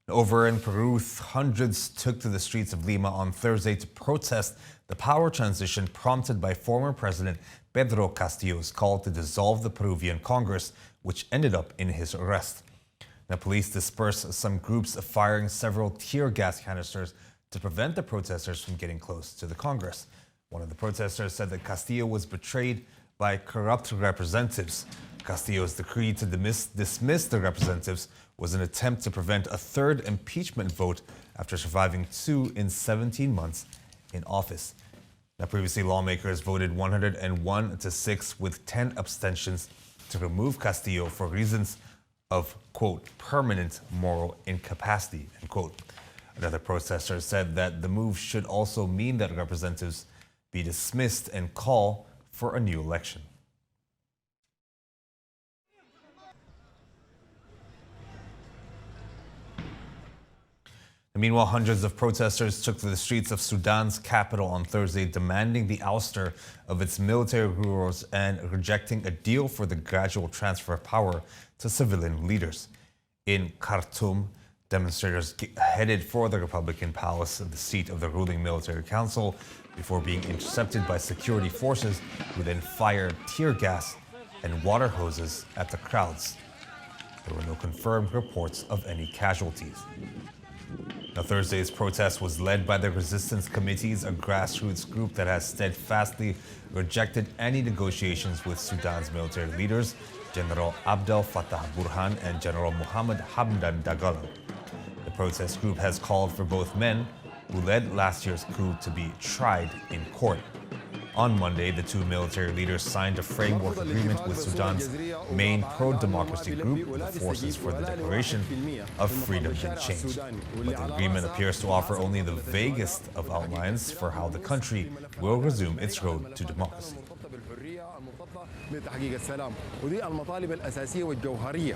Over in Peru, hundreds took to the streets of Lima on Thursday to protest the power transition prompted by former President Pedro Castillo's call to dissolve the Peruvian Congress, which ended up in his arrest. The police dispersed some groups, firing several tear gas canisters to prevent the protesters from getting close to the Congress. One of the protesters said that Castillo was betrayed by corrupt representatives. Castillo's decree to dismiss the representatives was an attempt to prevent a third impeachment vote after surviving 2 in 17 months in office. Now, previously, lawmakers voted 101 to 6 with 10 abstentions to remove Castillo for reasons of, quote, permanent moral incapacity, end quote. Another protester said that the move should also mean that representatives be dismissed and call for a new election. Meanwhile, hundreds of protesters took to the streets of Sudan's capital on Thursday, demanding the ouster of its military rulers and rejecting a deal for the gradual transfer of power to civilian leaders. In Khartoum, demonstrators headed for the Republican Palace, the seat of the ruling military council, before being intercepted by security forces who then fired tear gas and water hoses at the crowds. There were no confirmed reports of any casualties. Now, Thursday's protest was led by the Resistance Committees, a grassroots group that has steadfastly rejected any negotiations with Sudan's military leaders, General Abdel Fattah Burhan and General Mohammed Hamdan Dagalo. The protest group has called for both men who led last year's coup to be tried in court. On Monday, the two military leaders signed a framework agreement with Sudan's main pro-democracy group, the Forces for the Declaration of Freedom and Change. But the agreement appears to offer only the vaguest of outlines for how the country will resume its road to democracy. لتحقيق السلام ودي المطالب الأساسية والجوهرية